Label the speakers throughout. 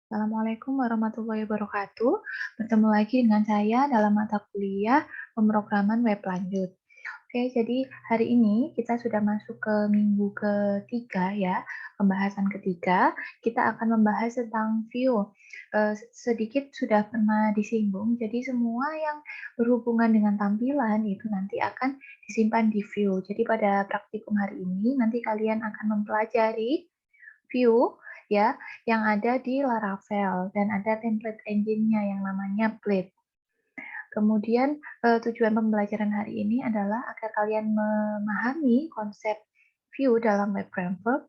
Speaker 1: Assalamualaikum warahmatullahi wabarakatuh. Bertemu lagi dengan saya dalam mata kuliah pemrograman web lanjut. Oke, jadi hari ini kita sudah masuk ke minggu ketiga ya, pembahasan ketiga. Kita akan membahas tentang view. Sedikit sudah pernah disinggung, jadi semua yang berhubungan dengan tampilan itu nanti akan disimpan di view. Jadi pada praktikum hari ini nanti kalian akan mempelajari view ya yang ada di Laravel dan ada template engine-nya yang namanya Blade. Kemudian tujuan pembelajaran hari ini adalah agar kalian memahami konsep view dalam web framework,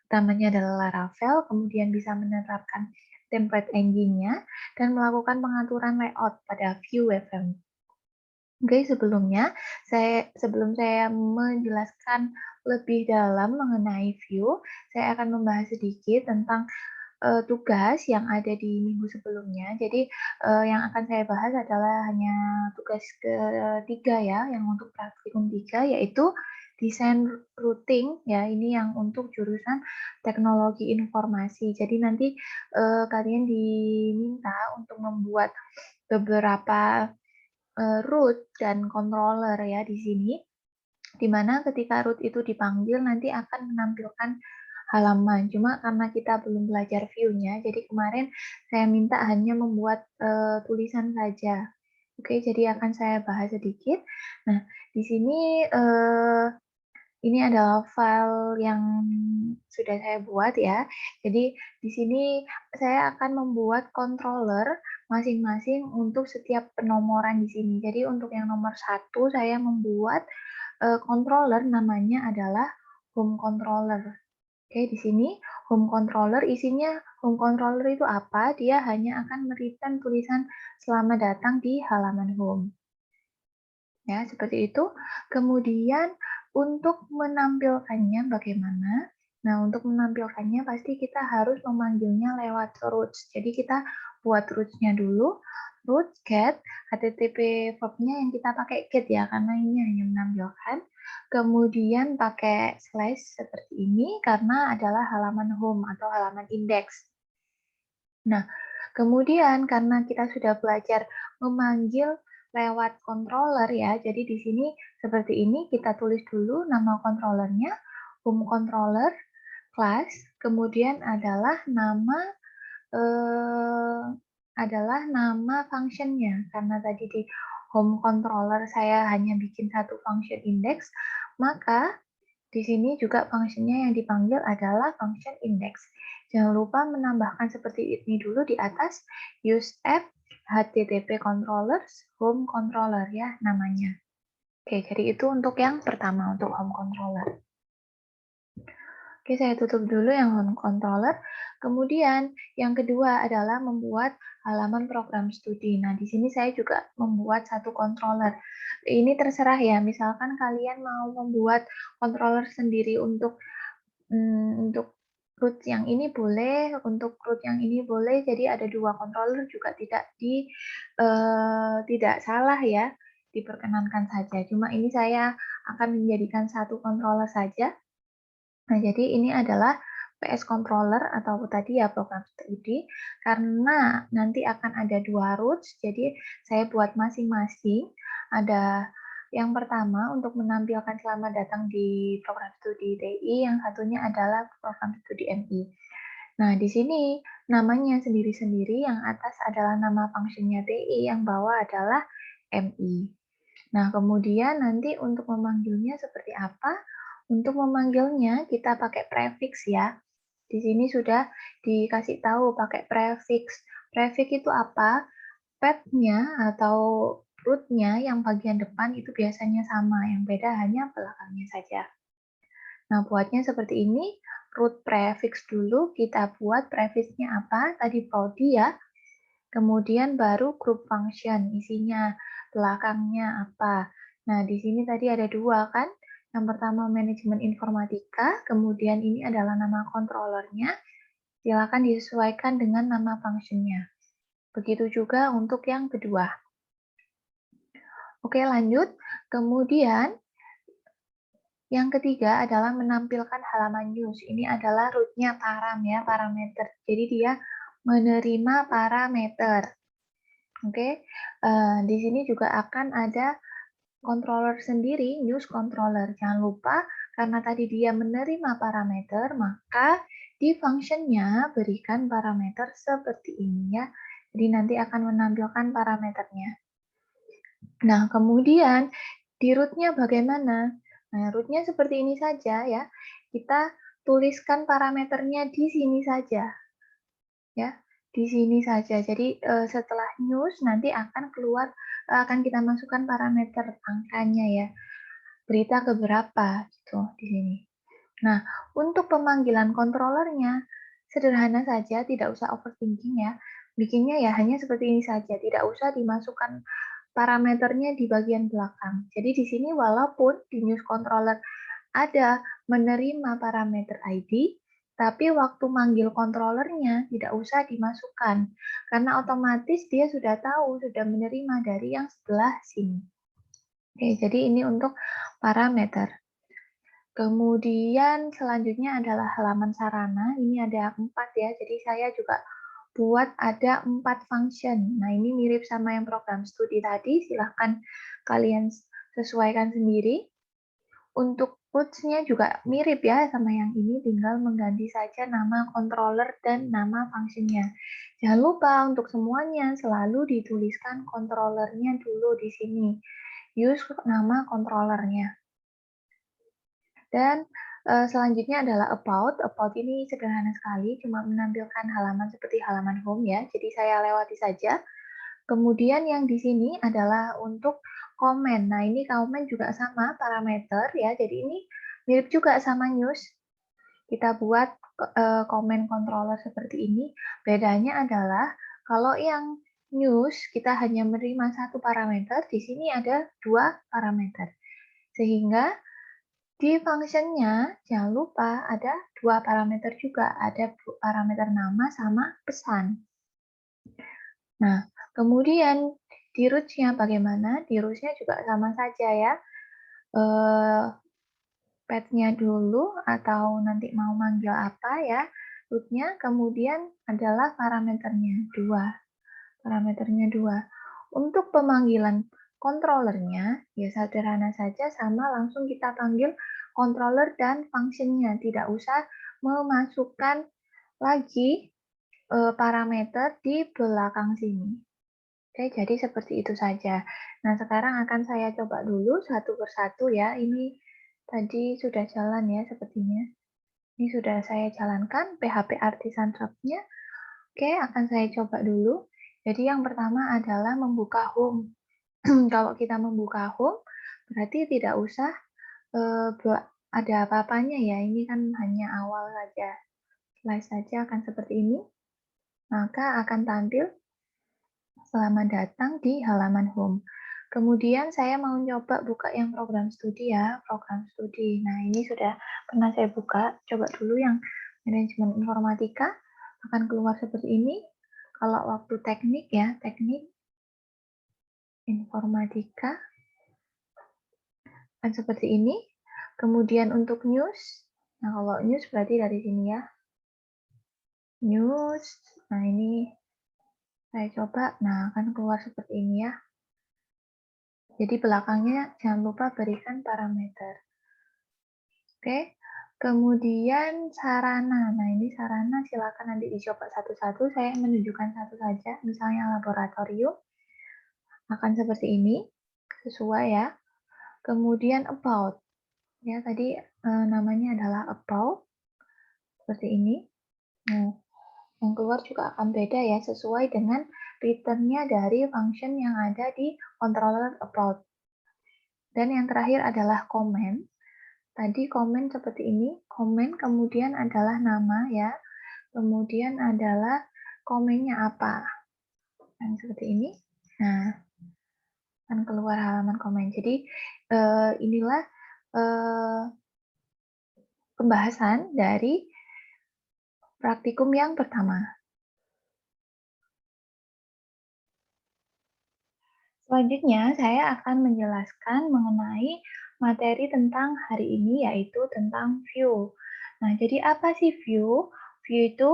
Speaker 1: utamanya adalah Laravel, kemudian bisa menerapkan template engine-nya dan melakukan pengaturan layout pada view web framework. Oke, sebelum saya menjelaskan lebih dalam mengenai view, saya akan membahas sedikit tentang tugas yang ada di minggu sebelumnya. Jadi yang akan saya bahas adalah hanya tugas ketiga ya, yang untuk praktikum 3 yaitu desain routing ya. Ini yang untuk jurusan teknologi informasi. Jadi nanti kalian diminta untuk membuat beberapa root dan controller ya di sini, di mana ketika root itu dipanggil nanti akan menampilkan halaman. Cuma karena kita belum belajar view-nya, jadi kemarin saya minta hanya membuat tulisan saja. Oke, jadi akan saya bahas sedikit. Nah, di sini ini adalah file yang sudah saya buat ya. Jadi di sini saya akan membuat controller masing-masing untuk setiap penomoran di sini. Jadi untuk yang nomor 1 saya membuat controller namanya adalah home controller. Oke, di sini home controller isinya home controller itu apa? Dia hanya akan mereturn tulisan selamat datang di halaman home. Ya, seperti itu. Kemudian untuk menampilkannya bagaimana? Nah, untuk menampilkannya pasti kita harus memanggilnya lewat roots. Jadi kita buat roots-nya dulu, root get, HTTP verb-nya yang kita pakai get ya, karena ini hanya menampilkan. Kemudian pakai slash seperti ini karena adalah halaman home atau halaman index. Nah, kemudian karena kita sudah belajar memanggil lewat controller ya, jadi di sini seperti ini kita tulis dulu nama controllernya, home controller, class, kemudian eh, adalah nama functionnya. Karena tadi di home controller saya hanya bikin satu function index, maka di sini juga fungsinya yang dipanggil adalah function index. Jangan lupa menambahkan seperti ini dulu di atas, use app http controllers home controller ya namanya. Oke, jadi itu untuk yang pertama, untuk home controller. Oke, saya tutup dulu yang home controller. Kemudian yang kedua adalah membuat halaman program studi. Nah, di sini saya juga membuat satu controller. Ini terserah ya, misalkan kalian mau membuat controller sendiri untuk root yang ini boleh, untuk root yang ini boleh. Jadi ada dua controller juga tidak salah ya, diperkenankan saja. Cuma ini saya akan menjadikan satu controller saja. Nah, jadi ini adalah PS controller atau tadi ya program studi, karena nanti akan ada dua roots, jadi saya buat masing-masing. Ada yang pertama untuk menampilkan selamat datang di program studi TI, yang satunya adalah program studi MI. Nah, di sini namanya sendiri-sendiri, yang atas adalah nama fungsinya TI, yang bawah adalah MI. Nah, kemudian nanti untuk memanggilnya seperti apa? Untuk memanggilnya kita pakai prefix ya. Di sini sudah dikasih tahu pakai prefix. Prefix itu apa? Path-nya atau root-nya yang bagian depan itu biasanya sama, yang beda hanya belakangnya saja. Nah, buatnya seperti ini. Root prefix dulu, kita buat prefixnya apa? Tadi prodi ya. Kemudian baru group function, isinya belakangnya apa. Nah, di sini tadi ada dua kan. Yang pertama manajemen informatika, kemudian ini adalah nama controllernya. Silakan disesuaikan dengan nama functionnya. Begitu juga untuk yang kedua. Oke, lanjut. Kemudian yang ketiga adalah menampilkan halaman news. Ini adalah root-nya param ya, parameter. Jadi dia menerima parameter. Oke, di sini juga akan ada controller sendiri, use controller. Jangan lupa, karena tadi dia menerima parameter, maka di function-nya berikan parameter seperti ini ya. Jadi nanti akan menampilkan parameternya. Nah, kemudian di root-nya bagaimana? Nah, root-nya seperti ini saja ya. Kita tuliskan parameternya di sini saja. Ya, di sini saja. Jadi setelah news nanti akan keluar akan kita masukkan parameter angkanya ya. Berita keberapa gitu di sini. Nah, untuk pemanggilan controllernya sederhana saja, tidak usah overthinking ya. Bikinnya ya hanya seperti ini saja, tidak usah dimasukkan parameternya di bagian belakang. Jadi di sini walaupun di news controller ada menerima parameter ID, tapi waktu manggil controllernya tidak usah dimasukkan, karena otomatis dia sudah tahu, sudah menerima dari yang sebelah sini. Oke, jadi ini untuk parameter. Kemudian selanjutnya adalah halaman sarana, ini ada 4 ya, jadi saya juga buat ada 4 function. Nah, ini mirip sama yang program studi tadi, silahkan kalian sesuaikan sendiri. Untuk roots-nya juga mirip ya sama yang ini, tinggal mengganti saja nama controller dan nama function-nya. Jangan lupa untuk semuanya selalu dituliskan controller-nya dulu di sini. Use nama controller-nya. Dan selanjutnya adalah about. About ini sederhana sekali, cuma menampilkan halaman seperti halaman home ya. Jadi saya lewati saja. Kemudian yang di sini adalah untuk komen. Nah, ini komen juga sama parameter ya. Jadi ini mirip juga sama news. Kita buat komen controller seperti ini. Bedanya adalah kalau yang news kita hanya menerima satu parameter, di sini ada 2 parameter. Sehingga di function-nya jangan lupa ada 2 parameter juga, ada parameter nama sama pesan. Nah, kemudian di roots-nya bagaimana? Di roots-nya juga sama saja ya. Path-nya dulu atau nanti mau manggil apa ya, root-nya, kemudian adalah parameternya 2. Parameternya 2. Untuk pemanggilan controller-nya, ya sederhana saja sama langsung kita panggil controller dan function-nya. Tidak usah memasukkan lagi parameter di belakang sini. Oke, jadi seperti itu saja. Nah, sekarang akan saya coba dulu satu persatu ya. Ini tadi sudah jalan ya sepertinya. Ini sudah saya jalankan PHP Artisan Shop-nya. Oke, akan saya coba dulu. Jadi yang pertama adalah membuka home. Kalau kita membuka home, berarti tidak usah ada apa-apanya ya. Ini kan hanya awal saja. Slide saja akan seperti ini. Maka akan tampil selamat datang di halaman home. Kemudian saya mau coba buka yang program studi ya, program studi. Nah, ini sudah pernah saya buka. Coba dulu yang manajemen informatika, akan keluar seperti ini. Kalau waktu teknik ya, teknik informatika akan seperti ini. Kemudian untuk news, nah kalau news berarti dari sini ya. News, nah ini saya coba, nah akan keluar seperti ini ya. Jadi belakangnya jangan lupa berikan parameter. Oke, kemudian sarana. Nah, ini sarana silakan nanti dicoba satu-satu. Saya menunjukkan satu saja, misalnya laboratorium. Akan seperti ini, sesuai ya. Kemudian about. Ya, tadi namanya adalah about. Seperti ini. Nah, yang keluar juga akan beda ya, sesuai dengan return-nya dari function yang ada di controller about. Dan yang terakhir adalah comment. Tadi komen seperti ini, komen kemudian adalah nama ya, kemudian adalah komennya apa. Dan seperti ini. Nah, akan keluar halaman komen. Jadi inilah pembahasan dari praktikum yang pertama. Selanjutnya, saya akan menjelaskan mengenai materi tentang hari ini, yaitu tentang view. Nah, jadi apa sih view? View itu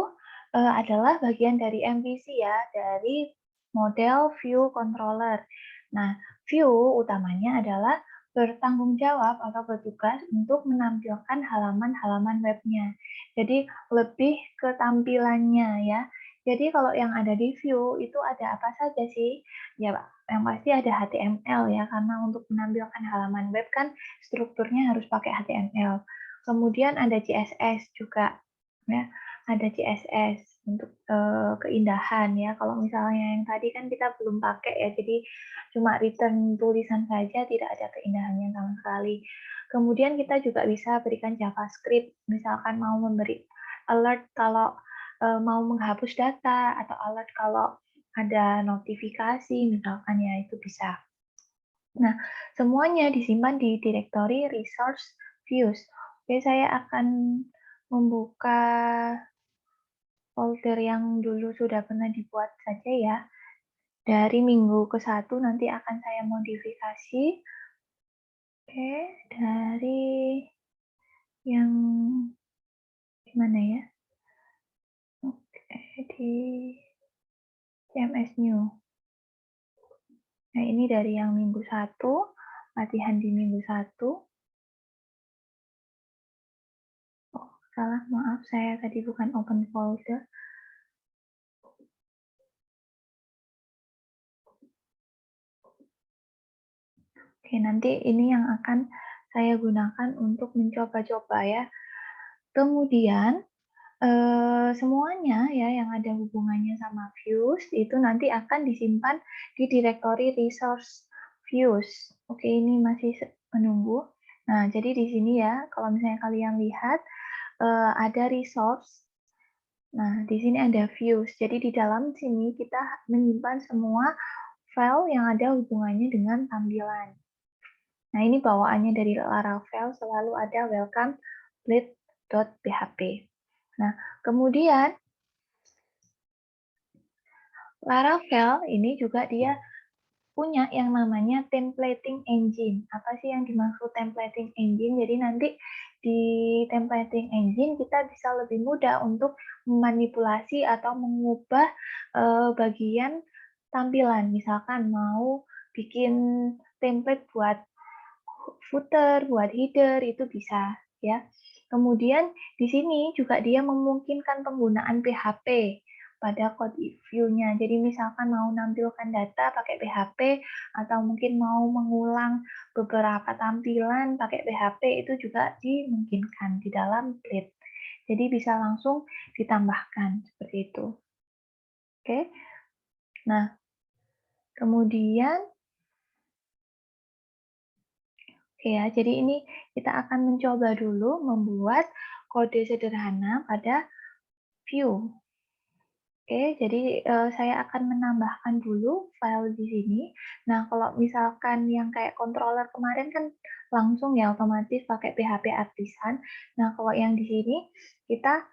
Speaker 1: adalah bagian dari MVC ya, dari model view controller. Nah, view utamanya adalah bertanggung jawab atau bertugas untuk menampilkan halaman-halaman webnya. Jadi lebih ke tampilannya ya. Jadi kalau yang ada di view itu ada apa saja sih? Ya, yang pasti ada HTML ya, karena untuk menampilkan halaman web kan strukturnya harus pakai HTML. Kemudian ada CSS juga ya, ada CSS untuk keindahan ya. Kalau misalnya yang tadi kan kita belum pakai ya, jadi cuma return tulisan saja, tidak ada keindahannya sama sekali. Kemudian kita juga bisa berikan JavaScript, misalkan mau memberi alert kalau mau menghapus data atau alert kalau ada notifikasi, misalkan ya itu bisa. Nah, semuanya disimpan di direktori resource views. Oke, saya akan membuka folder yang dulu sudah pernah dibuat saja ya. Dari minggu ke-1 nanti akan saya modifikasi. Oke, dari yang gimana ya? Oke, di CMS New. Nah, ini dari yang minggu 1, latihan di minggu 1. Oh, salah, maaf, saya tadi bukan open folder. Oke, nanti ini yang akan saya gunakan untuk mencoba-coba ya. Kemudian, semuanya ya yang ada hubungannya sama views itu nanti akan disimpan di direktori resource views. Oke, ini masih menunggu. Nah, jadi di sini ya, kalau misalnya kalian lihat, ada resource. Nah, di sini ada views. Jadi di dalam sini kita menyimpan semua file yang ada hubungannya dengan tampilan. Nah, ini bawaannya dari Laravel selalu ada welcome blade.php. Nah, kemudian Laravel ini juga dia punya yang namanya templating engine. Apa sih yang dimaksud templating engine? Jadi nanti di templating engine kita bisa lebih mudah untuk memanipulasi atau mengubah bagian tampilan. Misalkan mau bikin template buat footer, buat header itu bisa ya. Kemudian di sini juga dia memungkinkan penggunaan PHP pada code view-nya. Jadi misalkan mau nampilkan data pakai PHP atau mungkin mau mengulang beberapa tampilan pakai PHP itu juga dimungkinkan di dalam Blade. Jadi bisa langsung ditambahkan seperti itu. Oke. Nah, kemudian oke ya, jadi ini kita akan mencoba dulu membuat kode sederhana pada view. Oke, jadi saya akan menambahkan dulu file di sini. Nah, kalau misalkan yang kayak controller kemarin kan langsung ya otomatis pakai PHP Artisan. Nah, kalau yang di sini kita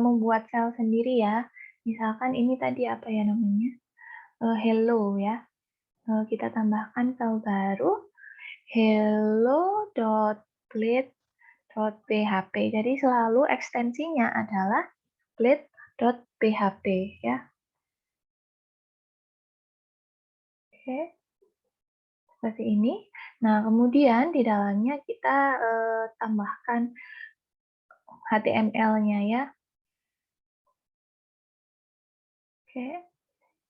Speaker 1: membuat file sendiri ya. Misalkan ini tadi apa ya namanya? Hello ya. Kita tambahkan file baru hello.blade.php. Jadi selalu ekstensinya adalah blade.php ya. Oke, seperti ini. Nah, kemudian di dalamnya kita tambahkan HTML-nya ya. Oke,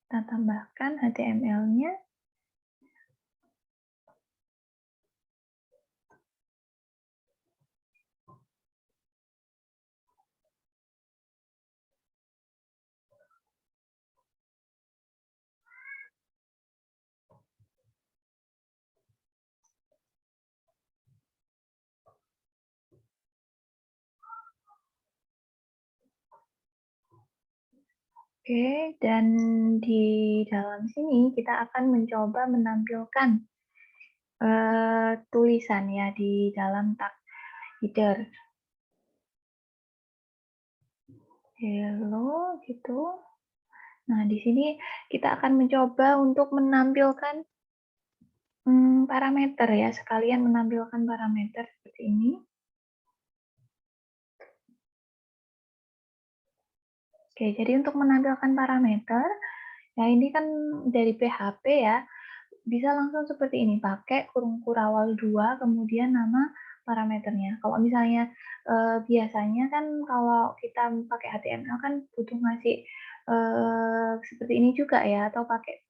Speaker 1: kita tambahkan HTML-nya. Oke, dan di dalam sini kita akan mencoba menampilkan tulisan ya di dalam tag header. Hello gitu. Nah, di sini kita akan mencoba untuk menampilkan parameter ya, sekalian menampilkan parameter seperti ini. Oke, jadi untuk menampilkan parameter, ya ini kan dari PHP ya, bisa langsung seperti ini, pakai kurung kurawal 2, kemudian nama parameternya. Kalau misalnya biasanya kan kalau kita pakai HTML kan butuh ngasih seperti ini juga ya, atau pakai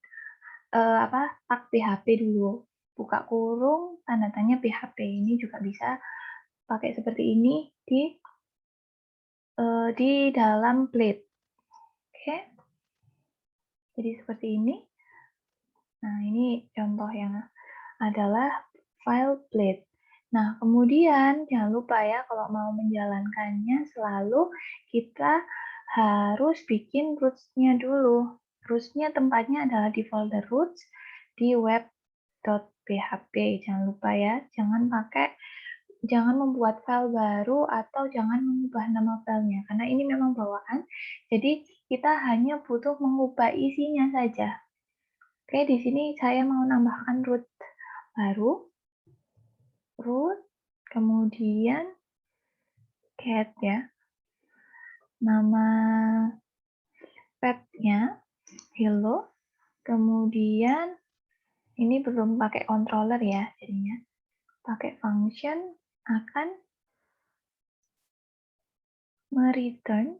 Speaker 1: tag PHP dulu. Buka kurung, tanda tanya PHP. Ini juga bisa pakai seperti ini di dalam plate. Oke, jadi seperti ini. Nah, ini contoh yang adalah file plate. Nah, kemudian jangan lupa ya kalau mau menjalankannya selalu kita harus bikin roots-nya dulu. Roots-nya tempatnya adalah di folder roots di web.php. Jangan lupa ya, jangan membuat file baru atau jangan mengubah nama filenya karena ini memang bawaan. Jadi kita hanya butuh mengubah isinya saja. Oke, di sini saya mau nambahkan root baru, root, kemudian cat ya, nama petnya hello, kemudian ini belum pakai controller ya, jadinya pakai function akan mereturn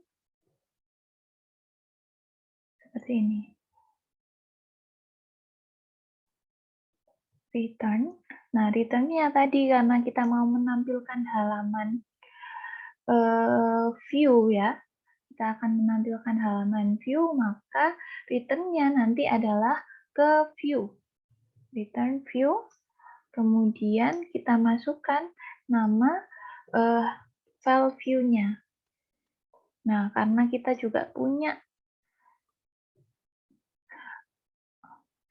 Speaker 1: seperti ini. Return. Nah, return-nya tadi karena kita mau menampilkan halaman view ya, kita akan menampilkan halaman view, maka return-nya nanti adalah ke view. Return view, kemudian kita masukkan nama file view-nya. Nah, karena kita juga punya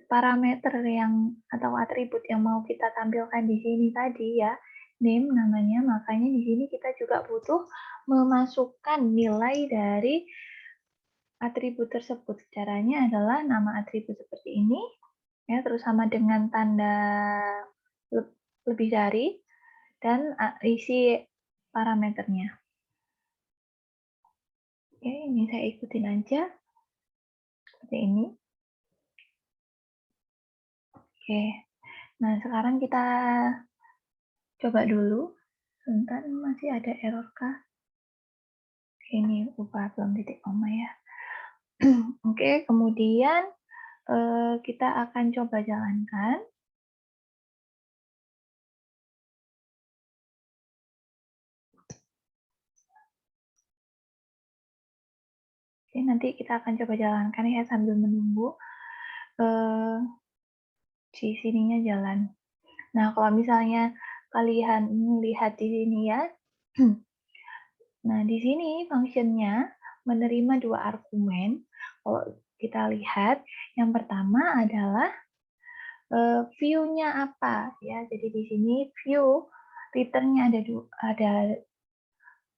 Speaker 1: parameter yang atau atribut yang mau kita tampilkan di sini tadi ya, name namanya, makanya di sini kita juga butuh memasukkan nilai dari atribut tersebut. Caranya adalah nama atribut seperti ini, ya, terus sama dengan tanda lebih dari, dan isi parameternya. Oke, ini saya ikutin aja, seperti ini. Oke, nah sekarang kita coba dulu. Sebentar, masih ada error kah? Ini ubah belum titik koma ya. Oke, kemudian kita akan coba jalankan. Oke, nanti kita akan coba jalankan ya sambil menunggu di sininya jalan. Nah, kalau misalnya kalian melihat di sini ya, nah di sini fungsinya menerima 2 argumen. Kalau kita lihat, yang pertama adalah view-nya apa ya. Jadi di sini view return-nya ada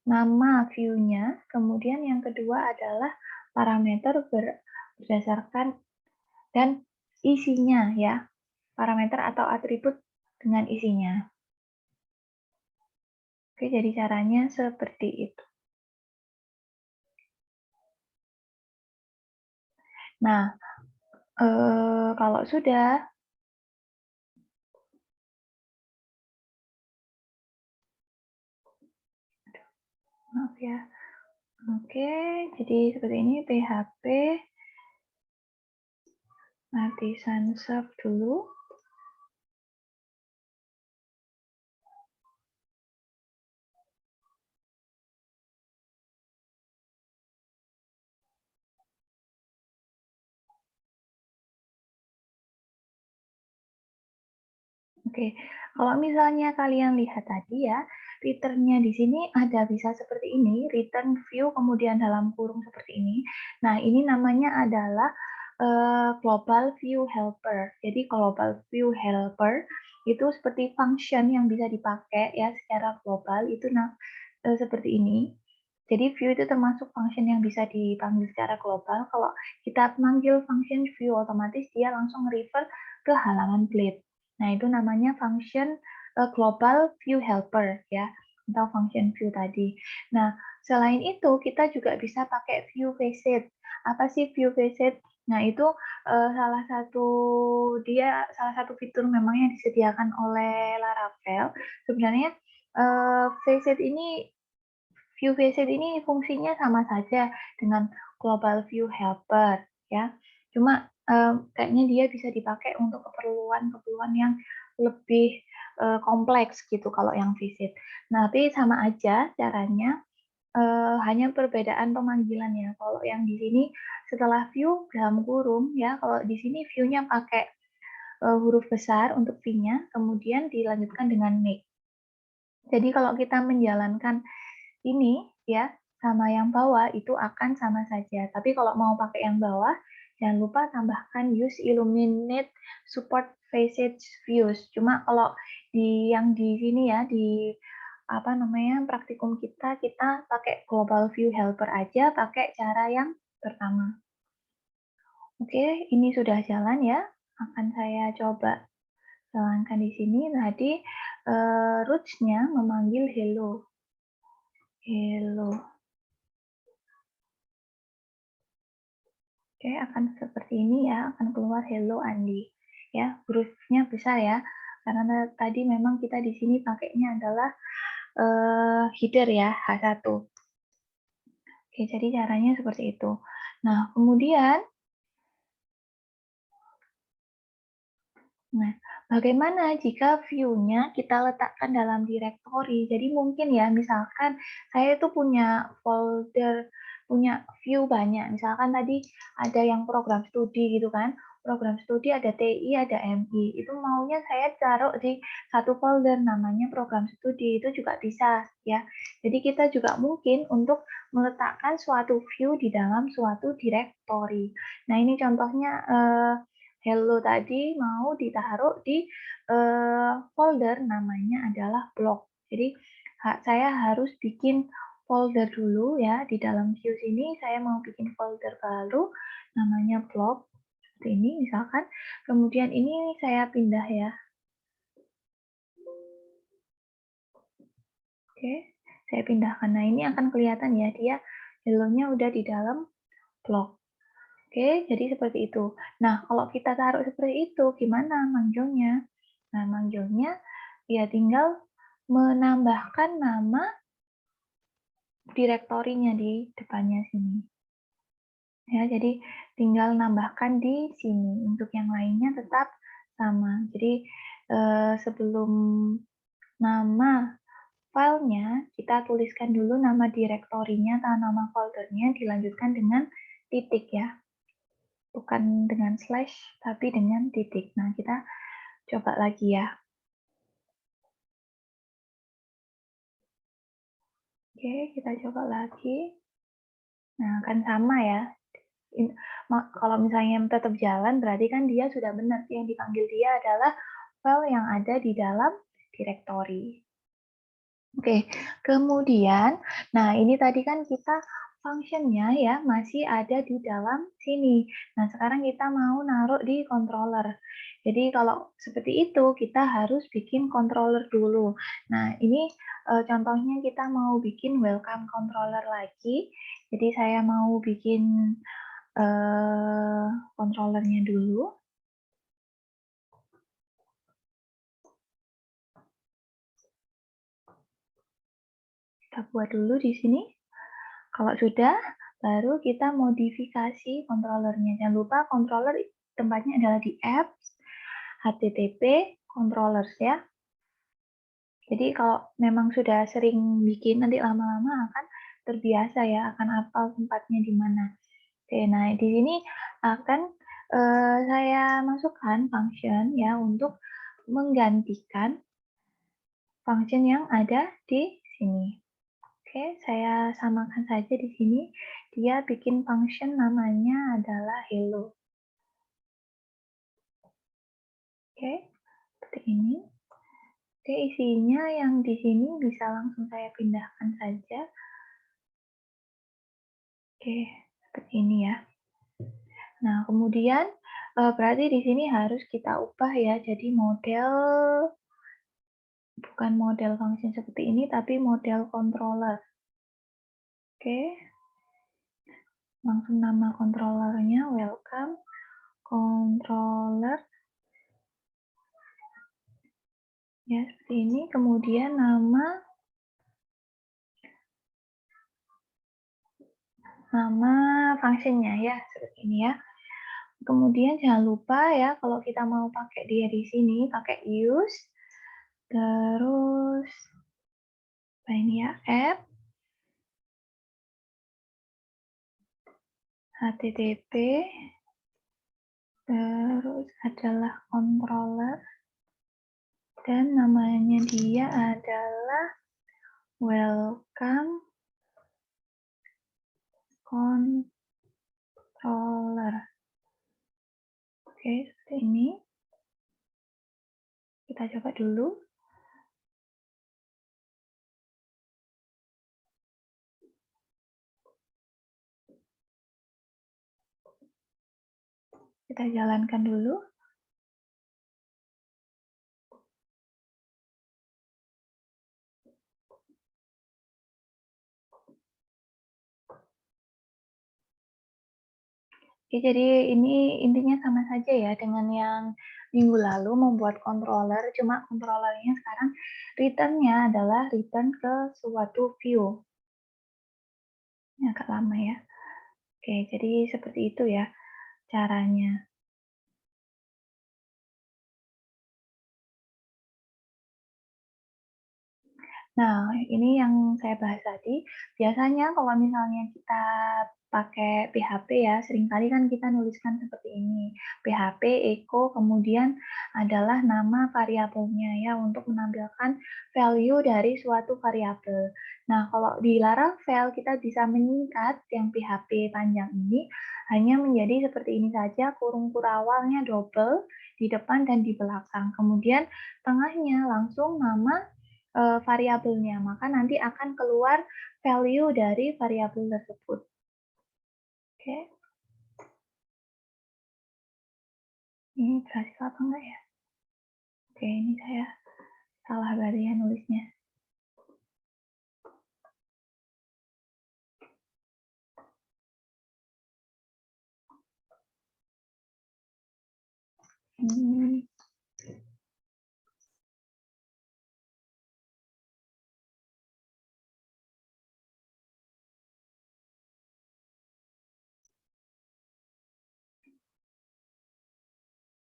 Speaker 1: nama view-nya, kemudian yang kedua adalah parameter berdasarkan dan isinya ya. Parameter atau atribut dengan isinya. Oke, jadi caranya seperti itu. Nah, kalau sudah, maaf ya. Oke, jadi seperti ini PHP artisan serve dulu. Oke, kalau misalnya kalian lihat tadi ya, return-nya di sini ada bisa seperti ini, return view kemudian dalam kurung seperti ini. Nah, ini namanya adalah global view helper. Jadi global view helper itu seperti function yang bisa dipakai ya secara global itu seperti ini. Jadi view itu termasuk function yang bisa dipanggil secara global. Kalau kita panggil function view otomatis dia langsung refer ke halaman plate. Nah, itu namanya function global view helper ya, atau function view tadi. Nah, selain itu kita juga bisa pakai view facet. Apa sih view facet? Nah, itu salah satu fitur memang yang disediakan oleh Laravel. Sebenarnya facet ini view facet ini fungsinya sama saja dengan global view helper ya. Cuma kayaknya dia bisa dipakai untuk keperluan-keperluan yang lebih kompleks gitu kalau yang visit. Nah, tapi sama aja caranya, hanya perbedaan pemanggilan ya. Kalau yang di sini setelah view dalam kurung ya, kalau di sini view-nya pakai huruf besar untuk V-nya, kemudian dilanjutkan dengan make. Jadi kalau kita menjalankan ini ya sama yang bawah itu akan sama saja. Tapi kalau mau pakai yang bawah, jangan lupa tambahkan use illuminate support facet views. Cuma kalau yang di sini ya di praktikum kita pakai global view helper aja, pakai cara yang pertama. Oke, ini sudah jalan ya. Akan saya coba jalankan di sini. Tadi roots-nya memanggil hello. Hello. Oke, akan seperti ini ya, akan keluar hello Andi. Ya, hurufnya besar ya, karena tadi memang kita di sini pakainya adalah header ya, H1. Oke, jadi caranya seperti itu. Nah, kemudian, bagaimana jika view-nya kita letakkan dalam directory? Jadi mungkin ya, misalkan saya itu punya folder, punya view banyak. Misalkan tadi ada yang program studi gitu kan. Program studi ada TI, ada MI. Itu maunya saya taruh di satu folder namanya program studi. Itu juga bisa ya. Jadi kita juga mungkin untuk meletakkan suatu view di dalam suatu directory. Nah, ini contohnya hello tadi mau ditaruh di folder namanya adalah blog. Jadi saya harus bikin folder dulu ya di dalam view sini. Saya mau bikin folder baru namanya blog seperti ini misalkan. Kemudian ini saya pindah ya. Oke, saya pindahkan. Nah, ini akan kelihatan ya dia hello-nya udah di dalam blog. Oke, jadi seperti itu. Nah, kalau kita taruh seperti itu, gimana manggilnya? Nah, manggilnya ya tinggal menambahkan nama direktorinya di depannya sini. Ya, jadi tinggal nambahkan di sini. Untuk yang lainnya tetap sama. Jadi sebelum nama filenya, kita tuliskan dulu nama direktorinya atau nama foldernya, dilanjutkan dengan titik ya. Bukan dengan slash, tapi dengan titik. Nah, kita coba lagi ya. Oke, kita coba lagi. Nah, kan sama ya. Kalau misalnya tetap jalan, berarti kan dia sudah benar. Yang dipanggil dia adalah file yang ada di dalam directory. Oke, kemudian, nah ini tadi kan kita functionnya ya masih ada di dalam sini. Nah, sekarang kita mau naruh di controller. Jadi kalau seperti itu, kita harus bikin controller dulu. Nah, ini contohnya kita mau bikin welcome controller lagi. Jadi saya mau bikin controllernya dulu. Kita buat dulu di sini. Kalau sudah, baru kita modifikasi controllernya. Jangan lupa controller tempatnya adalah di apps, http, controllers ya. Jadi kalau memang sudah sering bikin, nanti lama-lama akan terbiasa ya, akan hafal tempatnya di mana. Oke, nah di sini akan saya masukkan function ya untuk menggantikan function yang ada di sini. Oke, saya samakan saja di sini. Dia bikin function namanya adalah hello. Oke, seperti ini. Oke, isinya yang di sini bisa langsung saya pindahkan saja. Oke, seperti ini ya. Nah, kemudian berarti di sini harus kita ubah ya. Jadi bukan model function seperti ini, tapi model controller. Oke, langsung nama controllernya welcome controller. Ya, seperti ini. Kemudian nama fungsinya ya, seperti ini ya. Kemudian jangan lupa ya, kalau kita mau pakai dia di sini, pakai use, terus apa ini ya, app, http, terus adalah controller, dan namanya dia adalah welcome controller. Oke, seperti ini. Kita coba dulu. Kita jalankan dulu. Oke, jadi ini intinya sama saja ya dengan yang minggu lalu membuat controller, cuma controllernya sekarang return-nya adalah return ke suatu view. Ini agak lama ya. Oke, jadi seperti itu ya caranya. Nah, ini yang saya bahas tadi, biasanya kalau misalnya kita pakai PHP ya, seringkali kan kita nuliskan seperti ini, PHP echo, kemudian adalah nama variabelnya ya, untuk menampilkan value dari suatu variabel. Nah, kalau di Laravel kita bisa menyingkat yang PHP panjang ini hanya menjadi seperti ini saja, kurung kurawalnya double di depan dan di belakang. Kemudian tengahnya langsung nama variabelnya, maka nanti akan keluar value dari variabel tersebut. Oke, ini berhasil apa enggak ya? Oke, ini saya salah berarti ya nulisnya.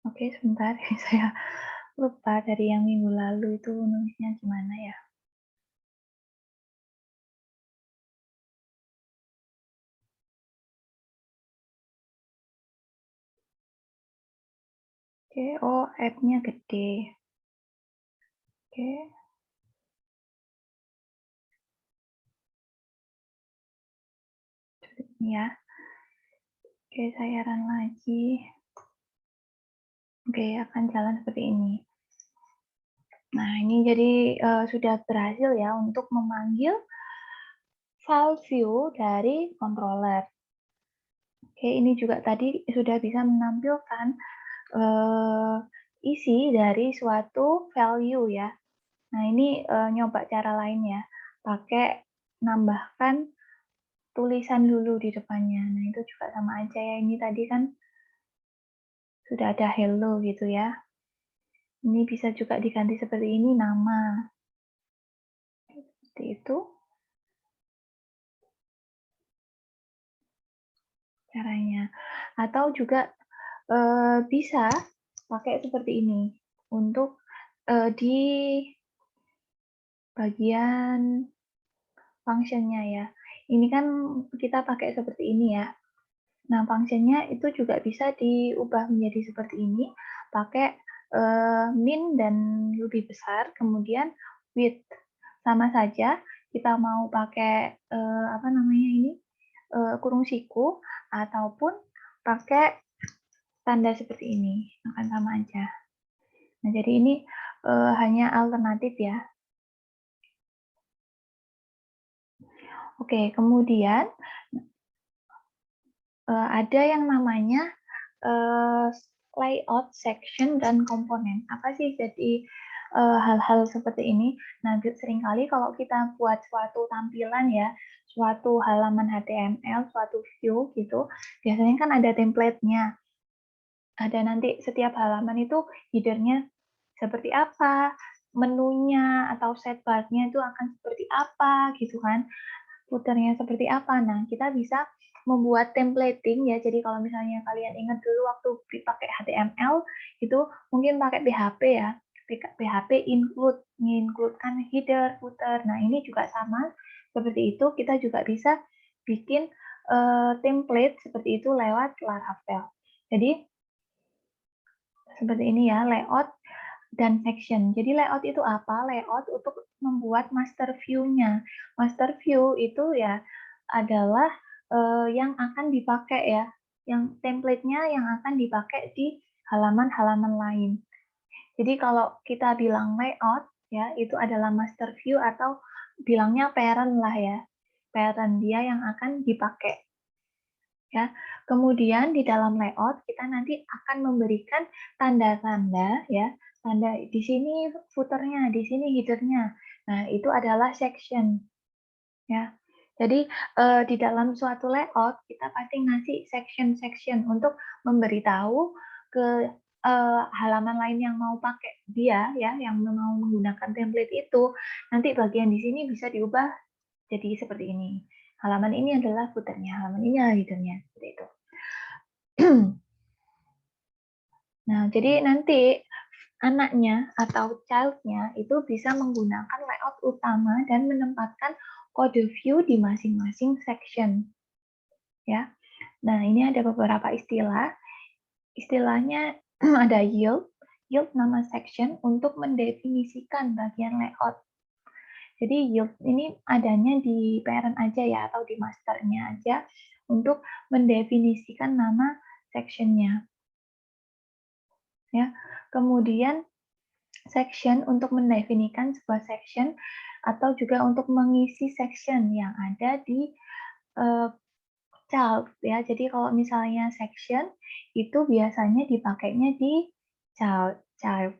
Speaker 1: Oke, sebentar, saya lupa dari yang minggu lalu itu nulisnya gimana ya. Oke, oh app-nya gede. Oke. Ini ya. Oke, saya run lagi. Oke, akan jalan seperti ini. Nah, ini jadi sudah berhasil ya untuk memanggil file view dari controller. Oke, ini juga tadi sudah bisa menampilkan isi dari suatu value ya. Nah, ini nyoba cara lain ya, pakai nambahkan tulisan dulu di depannya. Nah, itu juga sama aja ya, ini tadi kan sudah ada hello gitu ya. Ini bisa juga diganti seperti ini, nama. Seperti itu caranya. Atau juga bisa pakai seperti ini untuk di bagian functionnya ya. Ini kan kita pakai seperti ini ya. Nah, functionnya itu juga bisa diubah menjadi seperti ini, pakai min dan lebih besar, kemudian width. Sama saja, kita mau pakai apa namanya ini, kurung siku, ataupun pakai tanda seperti ini, akan sama aja. Nah, jadi ini hanya alternatif ya. Oke, kemudian ada yang namanya layout section dan komponen. Apa sih jadi hal-hal seperti ini. Nah, seringkali kalau kita buat suatu tampilan ya, suatu halaman HTML, suatu view gitu, biasanya kan ada template-nya. Ada nanti setiap halaman itu header-nya seperti apa, menunya atau sidebar-nya itu akan seperti apa gitu kan, footer-nya seperti apa. Nah, kita bisa membuat templating ya. Jadi kalau misalnya kalian ingat dulu waktu pakai HTML itu mungkin pakai PHP ya. PHP include-kan header, footer. Nah, ini juga sama seperti itu. Kita juga bisa bikin template seperti itu lewat Laravel. Jadi seperti ini ya, layout dan section. Jadi layout itu apa? Layout untuk membuat master view-nya. Master view itu ya adalah yang akan dipakai ya, yang template-nya yang akan dipakai di halaman-halaman lain. Jadi kalau kita bilang layout ya, itu adalah master view atau bilangnya parent lah ya. Parent dia yang akan dipakai. Ya. Kemudian di dalam layout kita nanti akan memberikan tanda-tanda ya, tanda di sini footer-nya, di sini header-nya. Nah, itu adalah section ya. Jadi di dalam suatu layout kita pasti ngasih section-section untuk memberitahu ke halaman lain yang mau pakai dia ya, yang mau menggunakan template itu. Nanti bagian di sini bisa diubah jadi seperti ini. Halaman ini adalah footer-nya, halaman ini adalah header-nya, seperti itu. Nah, jadi nanti anaknya atau child-nya itu bisa menggunakan layout utama dan menempatkan kode view di masing-masing section. Ya. Nah, ini ada beberapa istilah. Istilahnya ada yield, yield nama section untuk mendefinisikan bagian layout. Jadi yield ini adanya di parent aja ya, atau di masternya aja untuk mendefinisikan nama section-nya. Ya. Kemudian section untuk mendefinisikan sebuah section atau juga untuk mengisi section yang ada di child ya. Jadi kalau misalnya section itu biasanya dipakainya di child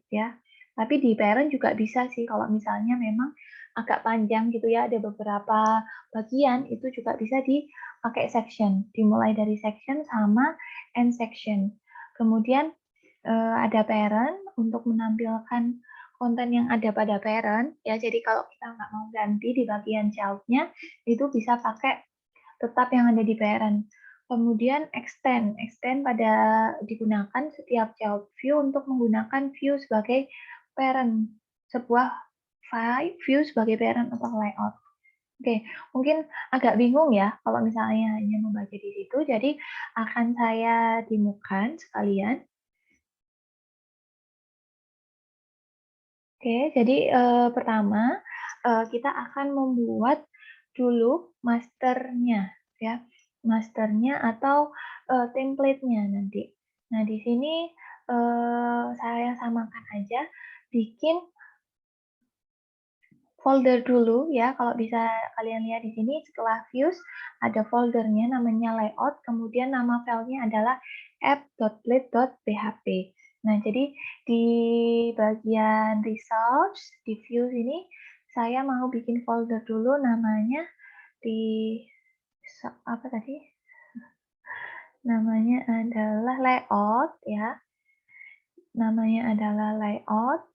Speaker 1: ya. Tapi di parent juga bisa sih kalau misalnya memang agak panjang gitu ya, ada beberapa bagian itu juga bisa dipakai section. Dimulai dari section sama end section. Kemudian ada parent untuk menampilkan konten yang ada pada parent ya. Jadi kalau kita nggak mau ganti di bagian child-nya itu bisa pakai tetap yang ada di parent. Kemudian extend pada digunakan setiap child view untuk menggunakan view sebagai parent, sebuah file view sebagai parent atau layout. Oke, mungkin agak bingung ya kalau misalnya hanya membaca di situ, jadi akan saya demokan sekalian. Oke, jadi pertama kita akan membuat dulu masternya ya, masternya atau template-nya nanti. Nah, di sini saya samakan aja, bikin folder dulu ya. Kalau bisa kalian lihat di sini setelah views ada foldernya namanya layout, kemudian nama filenya adalah app.plate.php. Nah, jadi di bagian results di views ini saya mau bikin folder dulu namanya di apa tadi? Namanya adalah layout ya. Namanya adalah layout.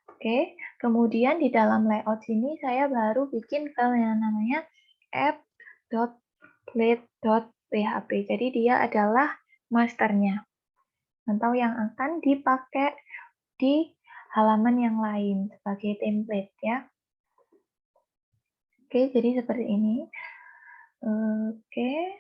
Speaker 1: Oke, kemudian di dalam layout sini saya baru bikin file yang namanya app.plate.php. Jadi dia adalah masternya atau yang akan dipakai di halaman yang lain sebagai template ya. Oke, jadi seperti ini. Oke.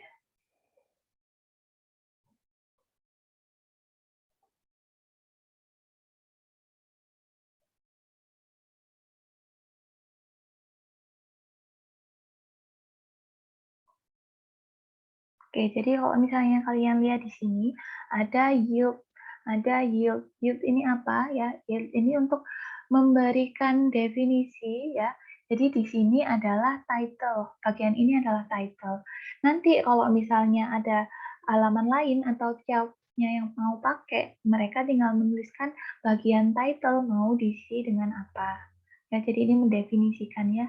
Speaker 1: Oke, jadi kalau misalnya kalian lihat di sini ada yield, yield. Yield ini apa ya? Yield ini untuk memberikan definisi ya. Jadi di sini adalah title. Bagian ini adalah title. Nanti kalau misalnya ada halaman lain atau yang mau pakai, mereka tinggal menuliskan bagian title mau diisi dengan apa. Ya, jadi ini mendefinisikan ya.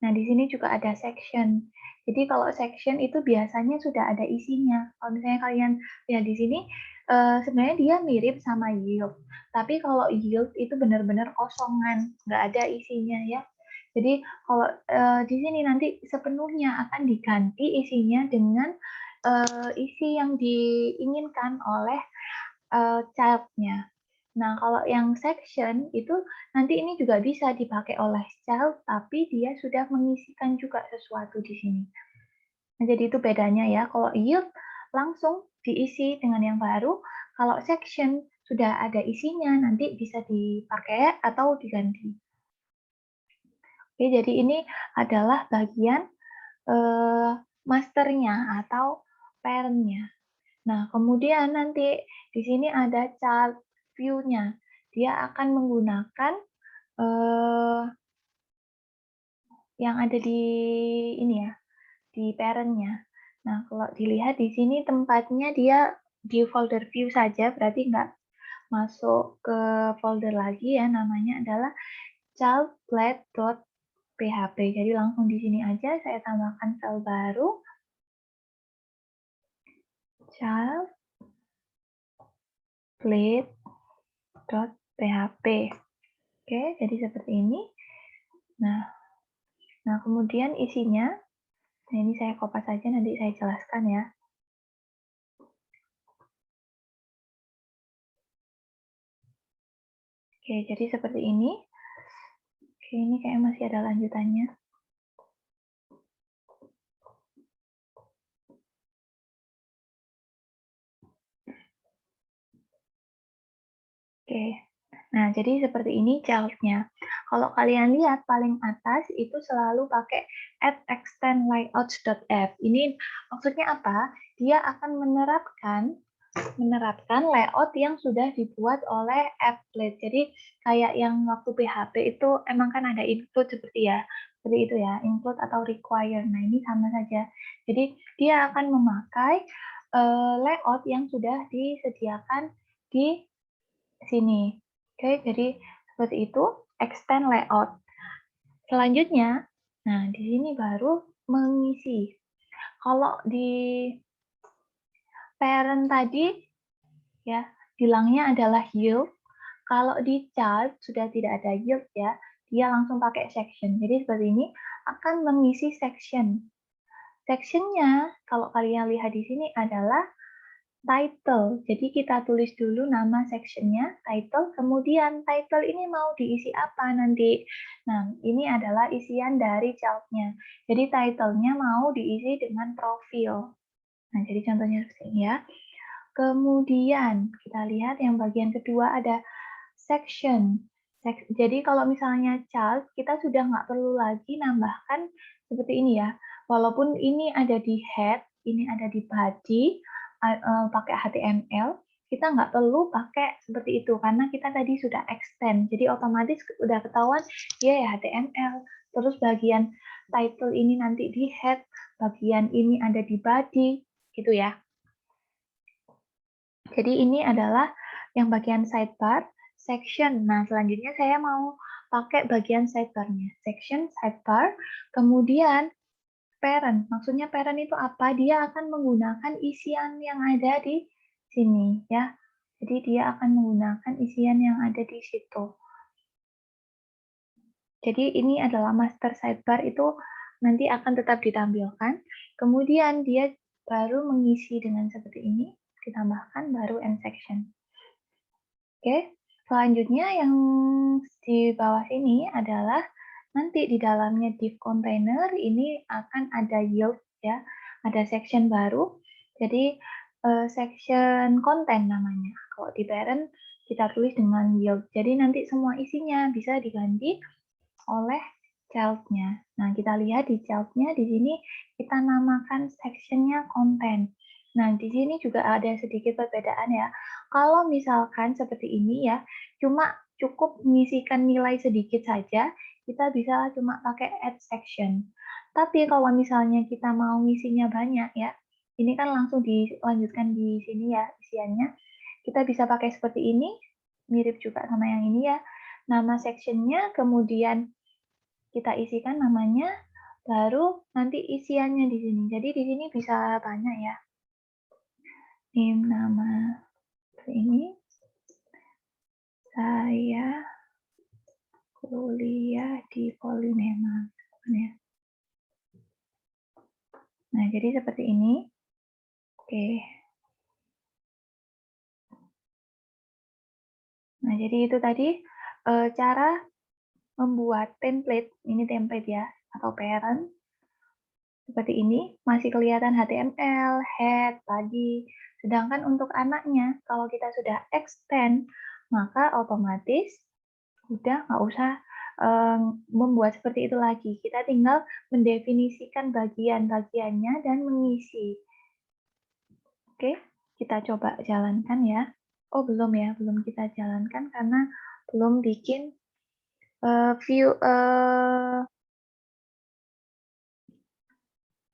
Speaker 1: Nah, di sini juga ada section. Jadi kalau section itu biasanya sudah ada isinya. Kalau misalnya kalian lihat di sini, sebenarnya dia mirip sama yield. Tapi kalau yield itu benar-benar kosongan, nggak ada isinya ya. Jadi kalau di sini nanti sepenuhnya akan diganti isinya dengan isi yang diinginkan oleh child-nya. Nah, kalau yang section itu nanti ini juga bisa dipakai oleh child, tapi dia sudah mengisikan juga sesuatu di sini. Nah, jadi itu bedanya ya. Kalau yield langsung diisi dengan yang baru, kalau section sudah ada isinya, nanti bisa dipakai atau diganti. Oke, jadi ini adalah bagian masternya atau parent-nya. Nah, kemudian nanti di sini ada child view-nya. Dia akan menggunakan yang ada di ini ya, di parent-nya. Nah, kalau dilihat di sini tempatnya dia di folder view saja, berarti nggak masuk ke folder lagi ya, namanya adalah childplet.php. Jadi langsung di sini aja saya tambahkan file baru, childplet.php. Oke, jadi seperti ini. Nah, kemudian isinya, nah ini saya kopas saja, nanti saya jelaskan ya. Oke, jadi seperti ini. Oke, ini kayak masih ada lanjutannya. Oke, nah jadi seperti ini child-nya. Kalau kalian lihat paling atas itu selalu pakai add extend layouts.app. Ini maksudnya apa? Dia akan menerapkan layout yang sudah dibuat oleh applet. Jadi kayak yang waktu PHP itu emang kan ada include seperti itu ya, include atau require. Nah, ini sama saja. Jadi dia akan memakai layout yang sudah disediakan di sini. Oke, jadi seperti itu extend layout. Selanjutnya, nah di sini baru mengisi. Kalau di parent tadi ya bilangnya adalah yield. Kalau di child sudah tidak ada yield ya, dia langsung pakai section. Jadi seperti ini akan mengisi section. Sectionnya kalau kalian lihat di sini adalah title. Jadi kita tulis dulu nama sectionnya, title, kemudian title ini mau diisi apa nanti. Nah, ini adalah isian dari child-nya. Jadi title-nya mau diisi dengan profil. Nah, jadi contohnya seperti ini ya. Kemudian kita lihat yang bagian kedua ada section. Jadi kalau misalnya child, kita sudah nggak perlu lagi nambahkan seperti ini ya. Walaupun ini ada di head, ini ada di body, pakai HTML, kita nggak perlu pakai seperti itu karena kita tadi sudah extend. Jadi otomatis udah ketahuan dia ya HTML. Terus bagian title ini nanti di head, bagian ini ada di body, gitu ya. Jadi ini adalah yang bagian sidebar, section. Nah, selanjutnya saya mau pakai bagian sidebar-nya. Section, sidebar, kemudian parent. Maksudnya parent itu apa? Dia akan menggunakan isian yang ada di sini, ya. Jadi dia akan menggunakan isian yang ada di situ. Jadi ini adalah master sidebar itu nanti akan tetap ditampilkan. Kemudian dia baru mengisi dengan seperti ini, ditambahkan baru end section. Oke, selanjutnya yang di bawah sini adalah nanti di dalamnya div container ini akan ada yield ya, ada section baru. Jadi section content namanya. Kalau di parent kita tulis dengan yield. Jadi nanti semua isinya bisa diganti oleh child-nya. Nah, kita lihat di child-nya di sini kita namakan section-nya content. Nah, di sini juga ada sedikit perbedaan ya. Kalau misalkan seperti ini ya, cuma cukup mengisikan nilai sedikit saja, kita bisa cuma pakai add section. Tapi kalau misalnya kita mau ngisinya banyak ya, ini kan langsung dilanjutkan di sini ya isiannya. Kita bisa pakai seperti ini, mirip juga sama yang ini ya. Nama section-nya, kemudian kita isikan namanya, baru nanti isiannya di sini. Jadi di sini bisa banyak ya. Ini nama ini, saya kuliah di Polinema. Nah, jadi seperti ini. Oke. Nah, jadi itu tadi cara membuat template, ini template ya, atau parent. Seperti ini, masih kelihatan HTML, head, body. Sedangkan untuk anaknya, kalau kita sudah extend, maka otomatis udah nggak usah membuat seperti itu lagi. Kita tinggal mendefinisikan bagian-bagiannya dan mengisi. Oke, kita coba jalankan ya. Oh, belum ya, belum kita jalankan karena belum bikin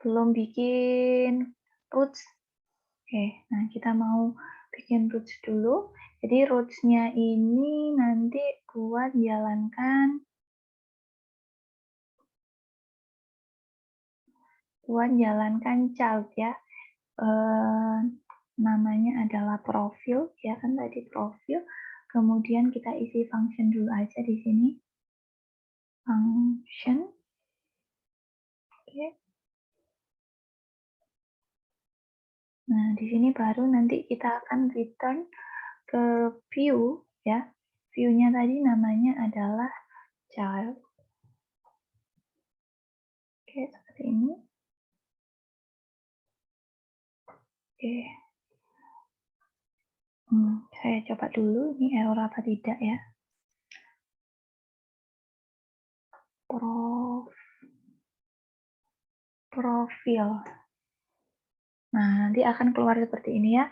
Speaker 1: belum bikin roots. Oke, nah kita mau bikin roots dulu. Jadi roots-nya ini nanti buat jalankan child ya. Namanya adalah profil, ya kan tadi profil. Kemudian kita isi function dulu aja di sini. Function. Oke. Nah, di sini baru nanti kita akan return ke view ya. View-nya tadi namanya adalah child. Oke, seperti ini. Oke. Saya coba dulu ini error apa tidak ya. Profil. Nah, nanti akan keluar seperti ini ya.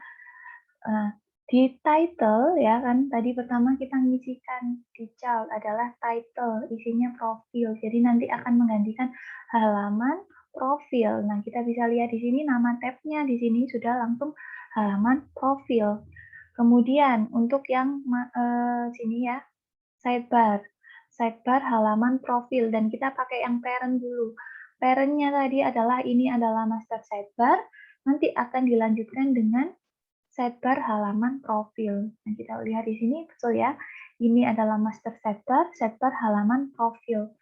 Speaker 1: Di title ya kan, tadi pertama kita ngisikan di child adalah title, isinya profil. Jadi nanti akan menggantikan halaman profil. Nah, kita bisa lihat di sini nama tab-nya di sini sudah langsung halaman profil. Kemudian untuk yang sini ya, sidebar. Sidebar halaman profil dan kita pakai yang parent dulu. Parent-nya tadi adalah ini adalah master sidebar, nanti akan dilanjutkan dengan sidebar halaman profil. Nah, kita lihat di sini betul ya. Ini adalah master sidebar halaman profil.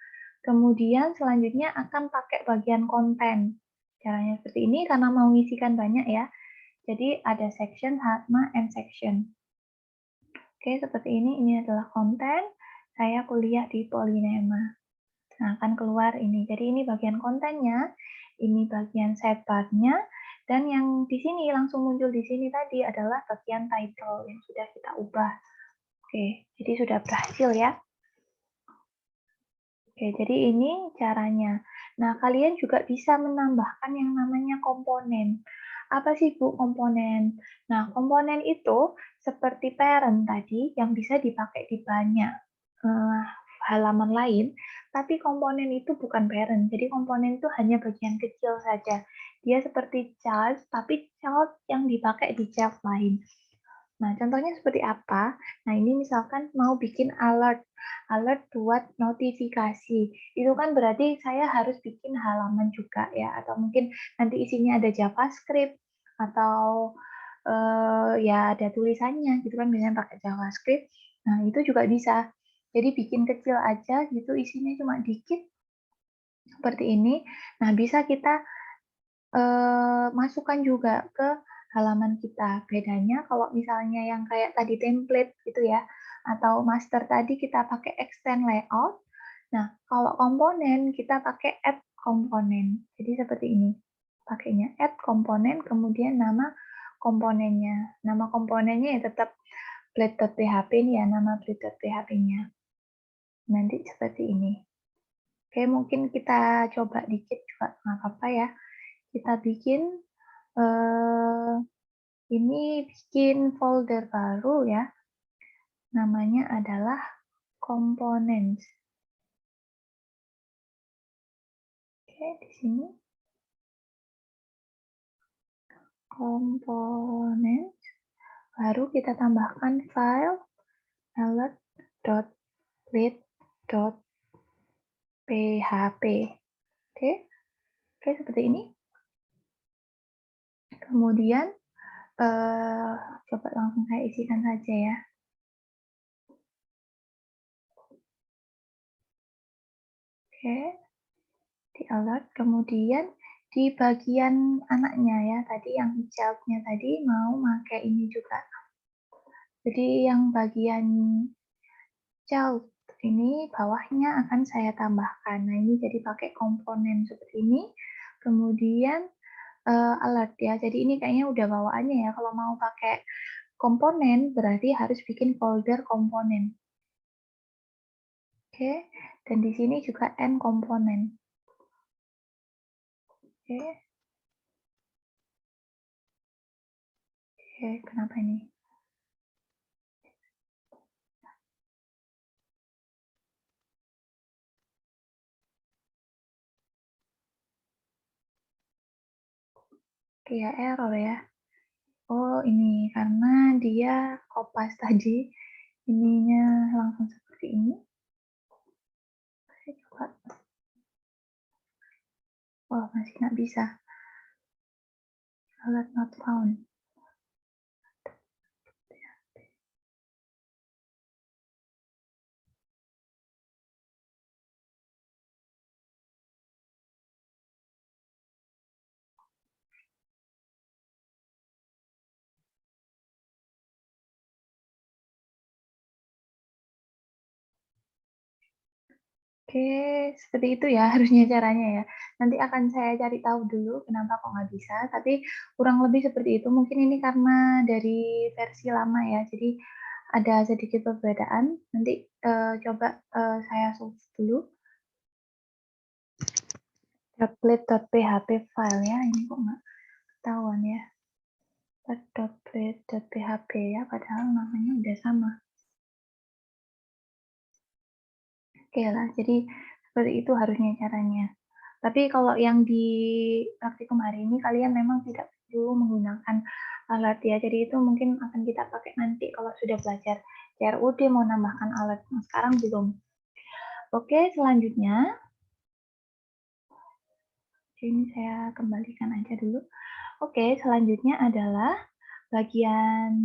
Speaker 1: Kemudian selanjutnya akan pakai bagian konten. Caranya seperti ini karena mau ngisikan banyak ya. Jadi ada section, sama end section. Oke, seperti ini. Ini adalah konten. Saya kuliah di Polinema. Nah, akan keluar ini. Jadi ini bagian kontennya, ini bagian sidebar-nya, dan yang di sini langsung muncul di sini tadi adalah bagian title yang sudah kita ubah. Oke, jadi sudah berhasil ya. Oke, jadi ini caranya. Nah, kalian juga bisa menambahkan yang namanya komponen. Apa sih, Bu, komponen? Nah, komponen itu seperti parent tadi yang bisa dipakai di banyak halaman lain, tapi komponen itu bukan parent. Jadi komponen itu hanya bagian kecil saja. Dia seperti child, tapi child yang dipakai di child lain. Nah, contohnya seperti apa? Nah, ini misalkan mau bikin alert buat notifikasi. Itu kan berarti saya harus bikin halaman juga ya, atau mungkin nanti isinya ada JavaScript atau ya ada tulisannya gitu kan, biasanya pakai JavaScript. Nah, itu juga bisa. Jadi bikin kecil aja gitu, isinya cuma dikit seperti ini. Nah, bisa kita masukkan juga ke halaman kita. Bedanya kalau misalnya yang kayak tadi template gitu ya, atau master tadi kita pakai extend layout. Nah, kalau komponen kita pakai add komponen. Jadi seperti ini. Pakainya add komponen, kemudian nama komponennya. Nama komponennya ya tetap blade.php nih ya, nama blade.php-nya. Nanti seperti ini. Oke, mungkin kita coba dikit juga nggak apa-apa ya. Kita bikin ini bikin folder baru ya. Namanya adalah components. Oke, di sini. komponen, baru kita tambahkan file alert.read.php. Oke, oke seperti ini. Kemudian coba langsung saya isikan saja ya. Oke, di alert, kemudian di bagian anaknya ya, tadi yang child-nya tadi mau pakai ini juga. Jadi yang bagian child ini bawahnya akan saya tambahkan. Nah, ini jadi pakai komponen seperti ini. Kemudian alert ya. Jadi ini kayaknya udah bawaannya ya. Kalau mau pakai komponen berarti harus bikin folder komponen. Oke, dan di sini juga n komponen. Oke. Oke, kenapa ini? Kayak error ya. Oh, ini karena dia kopas tadi ininya langsung seperti ini. Saya coba. Oh, masih nggak bisa. Alert not found. Oke, seperti itu ya harusnya caranya ya. Nanti akan saya cari tahu dulu kenapa kok nggak bisa, tapi kurang lebih seperti itu. Mungkin ini karena dari versi lama ya, jadi ada sedikit perbedaan. Nanti coba saya solve dulu. .plate.php file ya, ini kok nggak ketahuan ya. .plate.php ya, padahal namanya udah sama. Oke lah, jadi seperti itu harusnya caranya. Tapi kalau yang di praktikum hari ini kalian memang tidak perlu menggunakan alat ya. Jadi itu mungkin akan kita pakai nanti kalau sudah belajar CRUD mau nambahkan alat. Nah, sekarang belum. Oke, selanjutnya ini saya kembalikan aja dulu. Oke, selanjutnya adalah bagian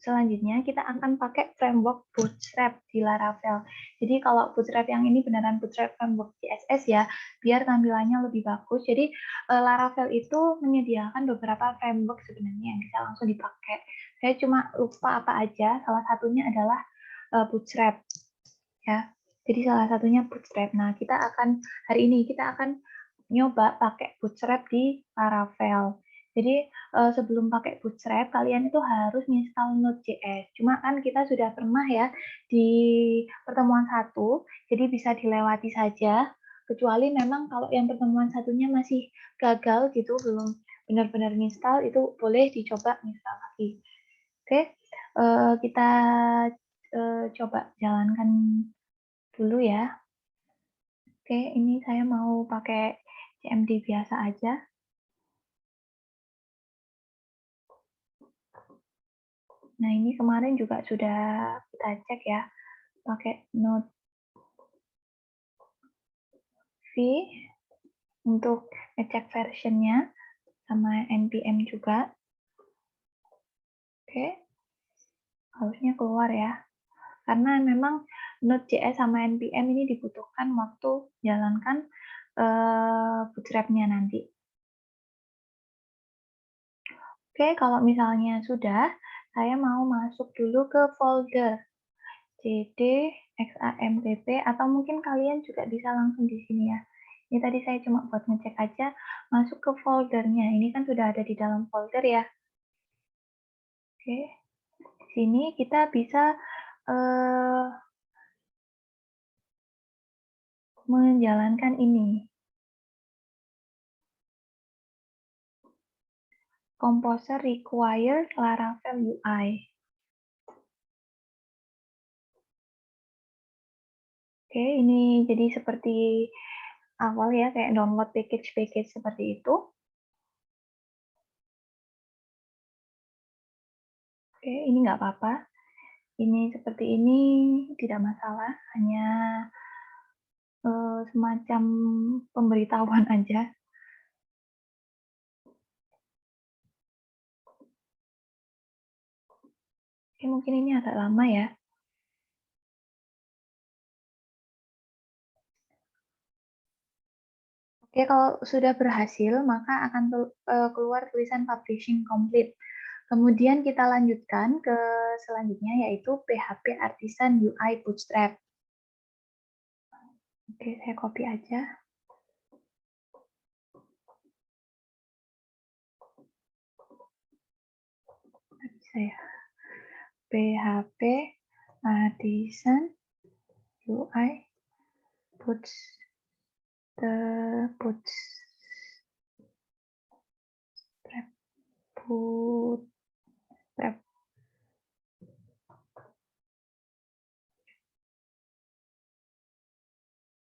Speaker 1: selanjutnya kita akan pakai framework Bootstrap di Laravel. Jadi kalau Bootstrap yang ini beneran Bootstrap framework CSS ya, biar tampilannya lebih bagus. Jadi Laravel itu menyediakan beberapa framework sebenarnya yang bisa langsung dipakai. Saya cuma lupa apa aja. Salah satunya adalah Bootstrap ya. Jadi salah satunya Bootstrap. Nah, hari ini kita akan nyoba pakai Bootstrap di Laravel. Jadi sebelum pakai Bootstrap, kalian itu harus install Node.js. Cuma kan kita sudah pernah ya di pertemuan 1, jadi bisa dilewati saja. Kecuali memang kalau yang pertemuan satunya masih gagal gitu, belum benar-benar install, itu boleh dicoba install lagi. Oke, kita coba jalankan dulu ya. Oke, ini saya mau pakai CMD biasa aja. Nah, ini kemarin juga sudah kita cek ya, pakai Node V untuk ngecek versionnya, sama npm juga. Oke, harusnya keluar ya. Karena memang Node.js sama npm ini dibutuhkan waktu jalankan bootstrap-nya nanti. Oke, kalau misalnya sudah, saya mau masuk dulu ke folder cd xampp atau mungkin kalian juga bisa langsung di sini ya. Ini tadi saya cuma buat ngecek aja, masuk ke foldernya. Ini kan sudah ada di dalam folder ya. Oke, di sini kita bisa menjalankan ini. Composer require Laravel UI. Oke, ini jadi seperti awal ya, kayak download package-package seperti itu. Oke, ini nggak apa-apa. Ini seperti ini tidak masalah, hanya, semacam pemberitahuan aja. Oke, mungkin ini agak lama ya. Oke, kalau sudah berhasil, maka akan keluar tulisan publishing complete. Kemudian kita lanjutkan ke selanjutnya, yaitu PHP Artisan UI Bootstrap. Oke, saya copy aja. Nggak bisa ya. PHP Artisan UI Bootstrap. Bootstrap.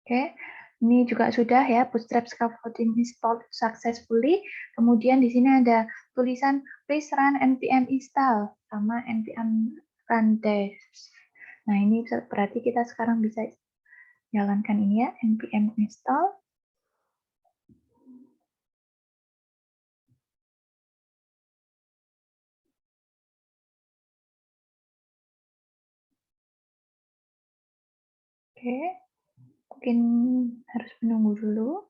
Speaker 1: Oke, ini juga sudah ya, Bootstrap scaffolding installed successfully. Kemudian di sini ada tulisan please run npm install sama npm run dash. Nah, ini berarti kita sekarang bisa jalankan ini ya, npm install. Oke, mungkin harus menunggu dulu.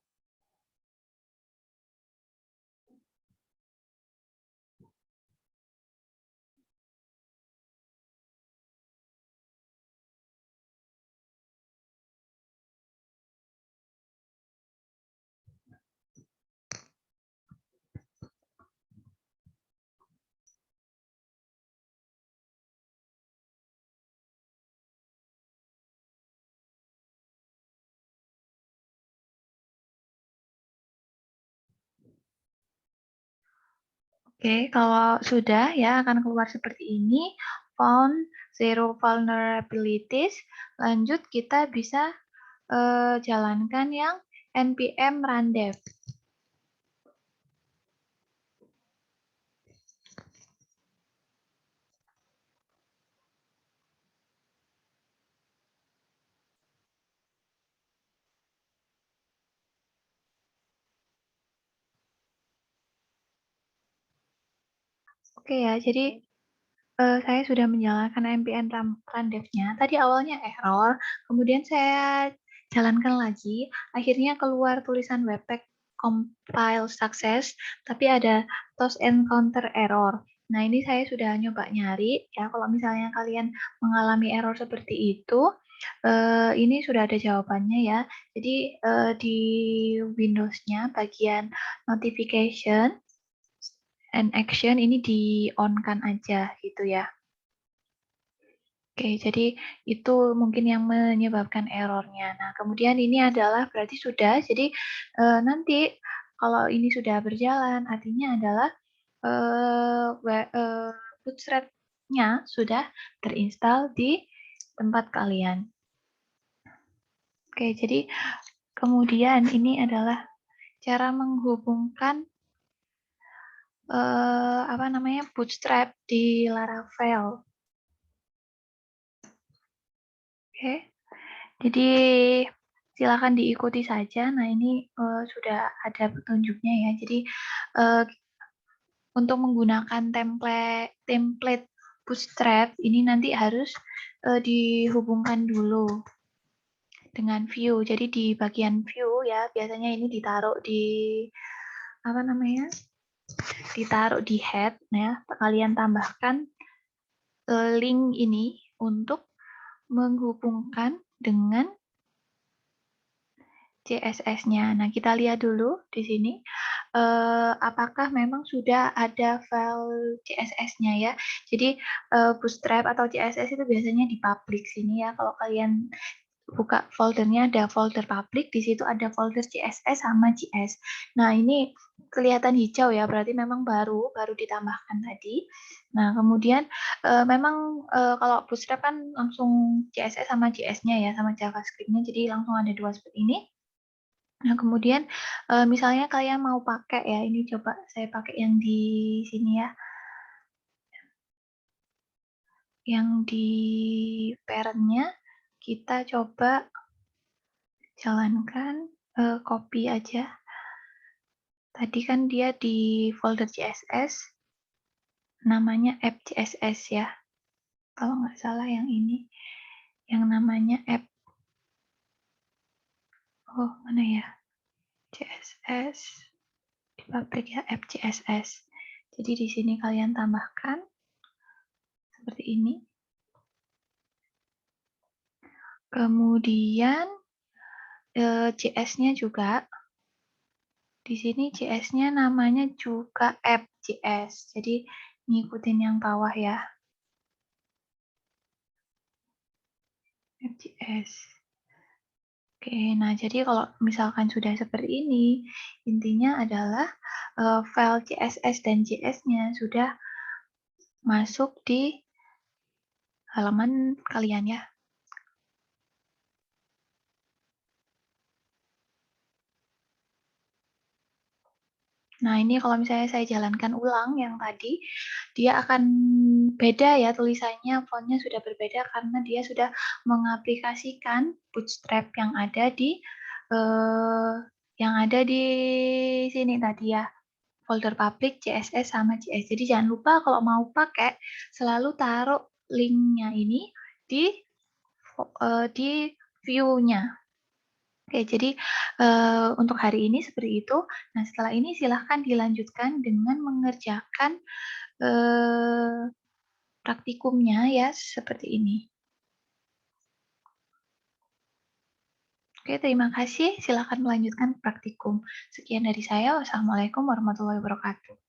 Speaker 1: Oke, kalau sudah ya akan keluar seperti ini. Found zero vulnerabilities. Lanjut kita bisa jalankan yang npm run dev. Oke ya, jadi saya sudah menjalankan npm run dev-nya. Tadi awalnya error, kemudian saya jalankan lagi, akhirnya keluar tulisan webpack compile success, tapi ada toast encounter error. Nah, ini saya sudah nyoba nyari, ya kalau misalnya kalian mengalami error seperti itu, ini sudah ada jawabannya ya. Jadi di Windows-nya bagian notification and action ini di-on-kan aja gitu ya. Oke, jadi itu mungkin yang menyebabkan errornya. Nah, kemudian ini adalah berarti sudah, jadi nanti kalau ini sudah berjalan, artinya adalah Bootstrap-nya sudah terinstall di tempat kalian. Oke, jadi kemudian ini adalah cara menghubungkan Bootstrap di Laravel. Oke, jadi silakan diikuti saja. Nah, ini sudah ada petunjuknya ya. Jadi untuk menggunakan template Bootstrap ini nanti harus dihubungkan dulu dengan view. Jadi di bagian view ya, biasanya ini ditaruh di ditaruh di head ya. Kalian tambahkan link ini untuk menghubungkan dengan CSS-nya. Nah, kita lihat dulu di sini apakah memang sudah ada file CSS-nya ya. Jadi Bootstrap atau CSS itu biasanya di public sini ya. Kalau kalian buka foldernya ada folder public, di situ ada folder CSS sama JS. Nah, ini kelihatan hijau ya, berarti memang baru ditambahkan tadi. Nah, kemudian memang kalau Bootstrap kan langsung CSS sama JS-nya ya, sama JavaScript-nya, jadi langsung ada dua seperti ini. Nah, kemudian misalnya kalian mau pakai ya, ini coba saya pakai yang di sini ya. yang di parent-nya kita coba jalankan, copy aja. Tadi kan dia di folder CSS, namanya app CSS ya, kalau nggak salah yang ini, yang namanya app, oh mana ya, CSS, di public ya, app CSS. Jadi di sini kalian tambahkan, seperti ini. Kemudian, JS-nya juga, di sini JS-nya namanya juga app JS, jadi ngikutin yang bawah ya. App JS. Oke, nah jadi kalau misalkan sudah seperti ini, intinya adalah file CSS dan JS-nya sudah masuk di halaman kalian ya. Nah, ini kalau misalnya saya jalankan ulang yang tadi, dia akan beda ya tulisannya, fontnya sudah berbeda karena dia sudah mengaplikasikan Bootstrap eh, yang ada di sini tadi ya, folder public, CSS sama JS. Jadi jangan lupa kalau mau pakai selalu taruh linknya ini di di view-nya. Oke, jadi untuk hari ini seperti itu. Nah, setelah ini silahkan dilanjutkan dengan mengerjakan praktikumnya ya, seperti ini. Oke, terima kasih. Silahkan melanjutkan praktikum. Sekian dari saya. Wassalamualaikum warahmatullahi wabarakatuh.